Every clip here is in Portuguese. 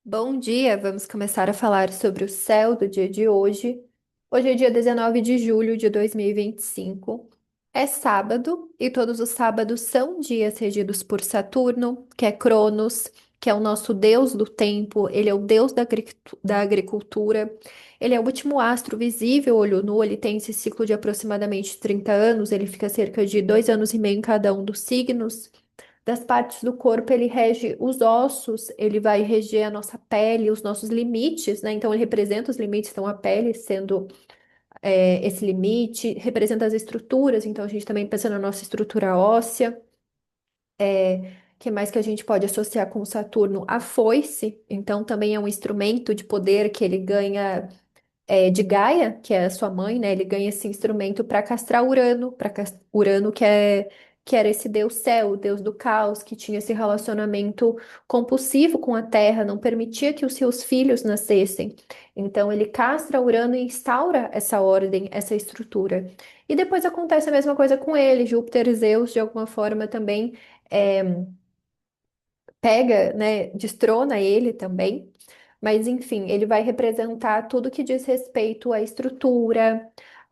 Bom dia, vamos começar a falar sobre o céu do dia de hoje. Hoje é dia 19 de julho de 2025. É sábado e todos os sábados são dias regidos por Saturno, que é Cronos, que é o nosso deus do tempo, ele é o deus da agricultura. Ele é o último astro visível, olho nu, ele tem esse ciclo de aproximadamente 30 anos, ele fica cerca de 2 anos e meio em cada um dos signos. Das partes do corpo, ele rege os ossos, ele vai reger a nossa pele, os nossos limites, né? Então, ele representa os limites, então a pele sendo esse limite, representa as estruturas, então a gente também pensa na nossa estrutura óssea. Que mais que a gente pode associar com Saturno? A foice, então também é um instrumento de poder que ele ganha de Gaia, que é a sua mãe, né? Ele ganha esse instrumento para castrar Urano, Urano que era esse deus céu, o deus do caos, que tinha esse relacionamento compulsivo com a Terra, não permitia que os seus filhos nascessem. Então ele castra Urano e instaura essa ordem, essa estrutura. E depois acontece a mesma coisa com ele, Júpiter e Zeus, de alguma forma também é, pega, né, destrona ele também. Mas, enfim, ele vai representar tudo que diz respeito à estrutura,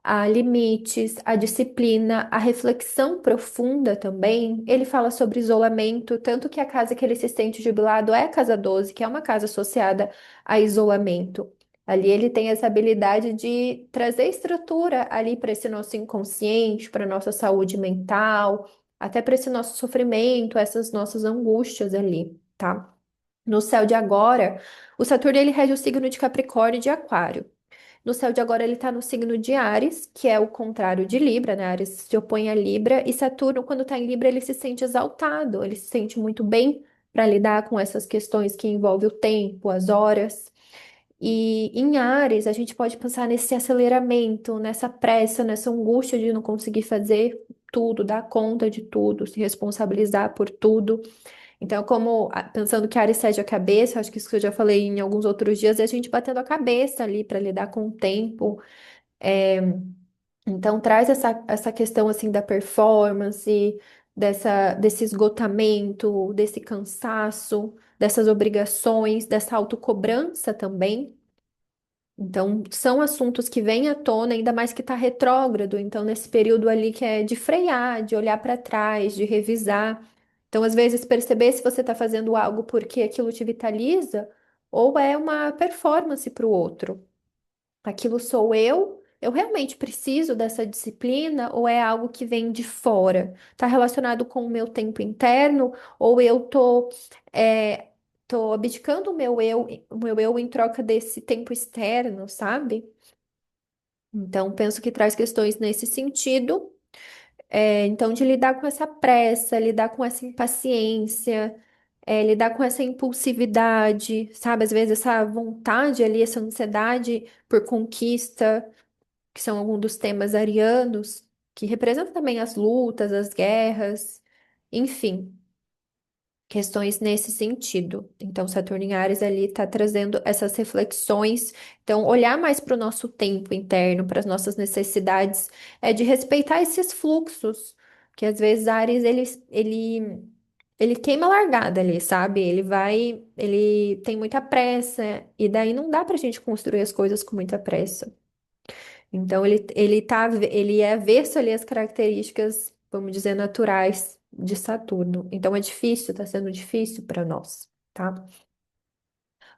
a limites, a disciplina, a reflexão profunda também. Ele fala sobre isolamento, tanto que a casa que ele se sente jubilado é a casa 12, que é uma casa associada a isolamento. Ali ele tem essa habilidade de trazer estrutura ali para esse nosso inconsciente, para nossa saúde mental, até para esse nosso sofrimento, essas nossas angústias ali, tá? No céu de agora, o Saturno ele rege o signo de Capricórnio e de Aquário. No céu de agora ele está no signo de Áries, que é o contrário de Libra, né? Áries se opõe a Libra, e Saturno, quando está em Libra, ele se sente exaltado, ele se sente muito bem para lidar com essas questões que envolvem o tempo, as horas. E em Áries, a gente pode pensar nesse aceleramento, nessa pressa, nessa angústia de não conseguir fazer tudo, dar conta de tudo, se responsabilizar por tudo. Então, como pensando que a Ares cede a cabeça, acho que isso que eu já falei em alguns outros dias, é a gente batendo a cabeça ali para lidar com o tempo. Então, traz essa questão assim da performance, desse esgotamento, desse cansaço, dessas obrigações, dessa autocobrança também. Então, são assuntos que vêm à tona, ainda mais que está retrógrado. Então, nesse período ali que é de frear, de olhar para trás, de revisar. Então, às vezes, perceber se você está fazendo algo porque aquilo te vitaliza ou é uma performance para o outro. Aquilo sou eu realmente preciso dessa disciplina ou é algo que vem de fora? Está relacionado com o meu tempo interno ou eu tô abdicando o meu eu em troca desse tempo externo, sabe? Então, penso que traz questões nesse sentido. Então, de lidar com essa pressa, lidar com essa impaciência, lidar com essa impulsividade, sabe? Às vezes essa vontade ali, essa ansiedade por conquista, que são alguns dos temas arianos, que representam também as lutas, as guerras, enfim, questões nesse sentido. Então, Saturno em Áries ali está trazendo essas reflexões. Então, olhar mais para o nosso tempo interno, para as nossas necessidades, é de respeitar esses fluxos, que às vezes Áries ele queima a largada ali, sabe? Ele tem muita pressa, e daí não dá para a gente construir as coisas com muita pressa. Então, ele é averso ali às características, vamos dizer, naturais de Saturno. Então, é difícil, está sendo difícil para nós, tá?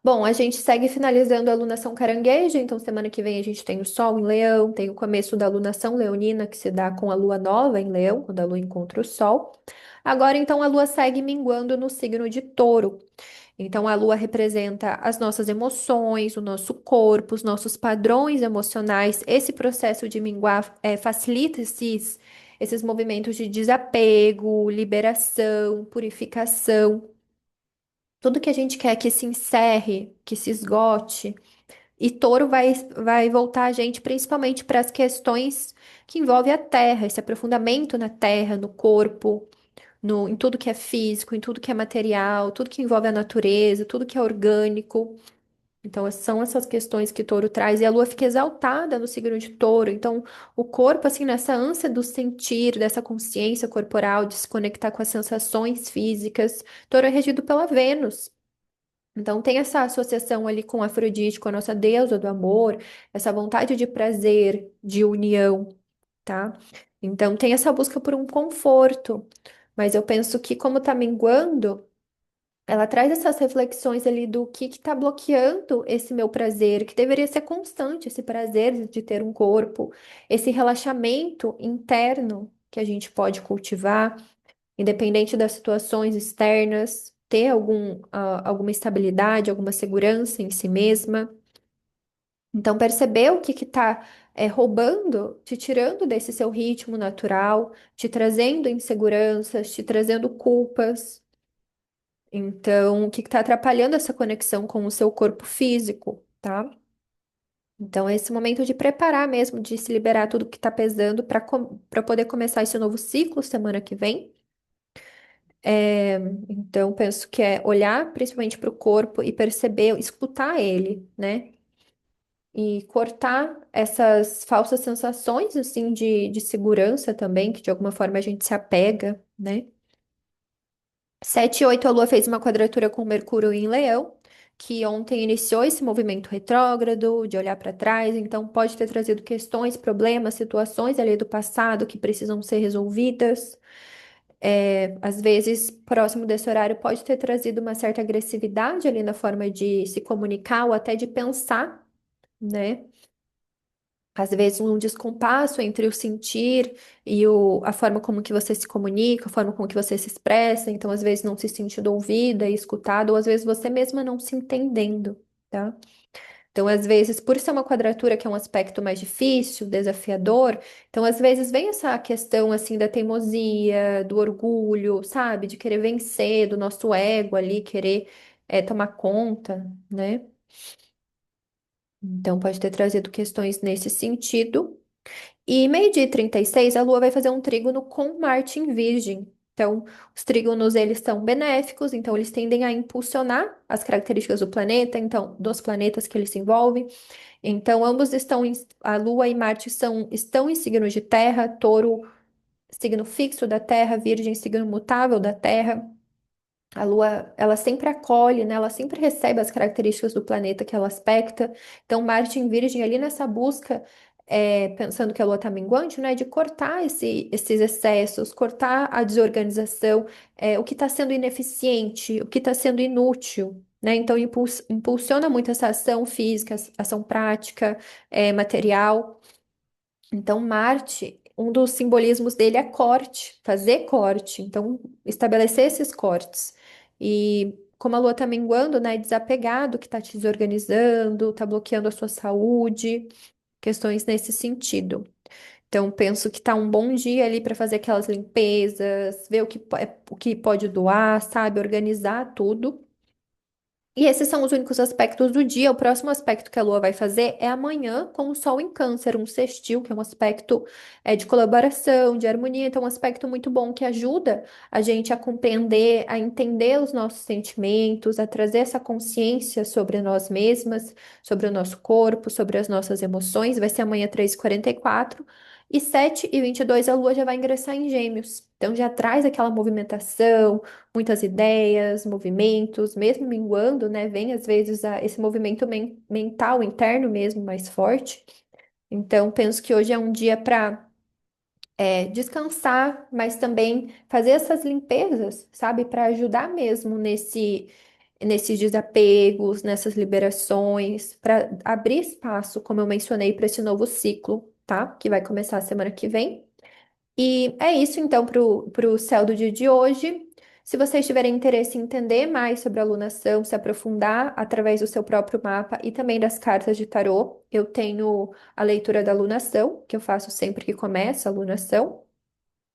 Bom, a gente segue finalizando a alunação carangueja, então semana que vem a gente tem o Sol em Leão, tem o começo da alunação leonina, que se dá com a Lua nova em Leão, quando a Lua encontra o Sol. Agora, então, a Lua segue minguando no signo de Touro. Então, a lua representa as nossas emoções, o nosso corpo, os nossos padrões emocionais. Esse processo de minguar facilita esses movimentos de desapego, liberação, purificação. Tudo que a gente quer que se encerre, que se esgote. E touro vai voltar a gente principalmente para as questões que envolvem a terra, esse aprofundamento na terra, no corpo em tudo que é físico, em tudo que é material, tudo que envolve a natureza, tudo que é orgânico. Então, são essas questões que Touro traz. E a Lua fica exaltada no signo de Touro. Então, o corpo, assim, nessa ânsia do sentir, dessa consciência corporal, de se conectar com as sensações físicas. Touro é regido pela Vênus. Então, tem essa associação ali com Afrodite, com a nossa deusa do amor, essa vontade de prazer, de união, tá? Então, tem essa busca por um conforto, mas eu penso que, como tá minguando, ela traz essas reflexões ali do que tá bloqueando esse meu prazer, que deveria ser constante, esse prazer de ter um corpo, esse relaxamento interno que a gente pode cultivar independente das situações externas, ter alguma estabilidade, alguma segurança em si mesma. Então, perceber o que está roubando, te tirando desse seu ritmo natural, te trazendo inseguranças, te trazendo culpas. Então, o que está atrapalhando essa conexão com o seu corpo físico, tá? Então, é esse momento de preparar mesmo, de se liberar tudo que está pesando para poder começar esse novo ciclo semana que vem. É, então, penso que é olhar principalmente para o corpo e perceber, escutar ele, né? E cortar essas falsas sensações, assim, de segurança também, que de alguma forma a gente se apega, né? 7 e 8 a Lua fez uma quadratura com Mercúrio em Leão, que ontem iniciou esse movimento retrógrado, de olhar para trás, então pode ter trazido questões, problemas, situações ali do passado que precisam ser resolvidas. Às vezes, próximo desse horário, pode ter trazido uma certa agressividade ali na forma de se comunicar ou até de pensar, né? Às vezes, um descompasso entre o sentir e a forma como que você se comunica, a forma como que você se expressa. Então, às vezes, não se sentindo ouvida e escutada, ou às vezes você mesma não se entendendo, tá? Então, às vezes, por ser uma quadratura que é um aspecto mais difícil, desafiador, então às vezes vem essa questão assim da teimosia, do orgulho, sabe? De querer vencer, do nosso ego ali, querer tomar conta, né? Então pode ter trazido questões nesse sentido. E meio-dia e 36, a Lua vai fazer um trígono com Marte em Virgem. Então, os trígonos, eles são benéficos, então eles tendem a impulsionar as características do planeta, então, dos planetas que eles se envolvem. Então, a Lua e Marte estão em signos de terra, Touro, signo fixo da terra, Virgem, signo mutável da terra. A Lua, ela sempre acolhe, né? Ela sempre recebe as características do planeta que ela aspecta. Então, Marte em Virgem, ali nessa busca, pensando que a Lua está minguante, né? De cortar esses excessos, cortar a desorganização, o que está sendo ineficiente, o que está sendo inútil, né? Então, impulsiona muito essa ação física, ação prática, material. Então, Marte, um dos simbolismos dele é corte, fazer corte. Então, estabelecer esses cortes. E como a Lua tá minguando, né, desapegado, que tá te desorganizando, tá bloqueando a sua saúde, questões nesse sentido. Então, penso que tá um bom dia ali para fazer aquelas limpezas, ver o que pode doar, sabe, organizar tudo. E esses são os únicos aspectos do dia. O próximo aspecto que a Lua vai fazer é amanhã, com o Sol em Câncer, um sextil, que é um aspecto de colaboração, de harmonia. Então, um aspecto muito bom que ajuda a gente a compreender, a entender os nossos sentimentos, a trazer essa consciência sobre nós mesmas, sobre o nosso corpo, sobre as nossas emoções. Vai ser amanhã, 3h44. E 7h22, a Lua já vai ingressar em Gêmeos. Então, já traz aquela movimentação, muitas ideias, movimentos, mesmo minguando, né? Vem às vezes esse movimento mental interno mesmo mais forte. Então, penso que hoje é um dia para descansar, mas também fazer essas limpezas, sabe? Para ajudar mesmo nesses desapegos, nessas liberações, para abrir espaço, como eu mencionei, para esse novo ciclo, tá? Que vai começar a semana que vem. E é isso, então, para o céu do dia de hoje. Se vocês tiverem interesse em entender mais sobre a alunação, se aprofundar através do seu próprio mapa e também das cartas de tarô, eu tenho a leitura da alunação, que eu faço sempre que começa a alunação.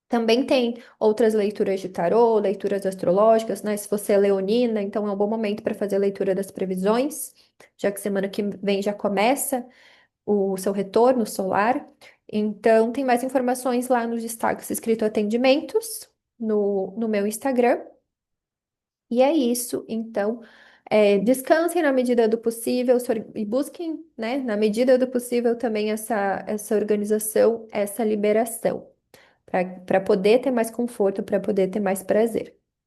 Também tem outras leituras de tarô, leituras astrológicas, né? Se você é leonina, então é um bom momento para fazer a leitura das previsões, já que semana que vem já começa o seu retorno solar. Então, tem mais informações lá nos destaques escrito atendimentos no meu Instagram. E é isso. Então, descansem na medida do possível e busquem, né, na medida do possível também essa organização, essa liberação, para poder ter mais conforto, para poder ter mais prazer.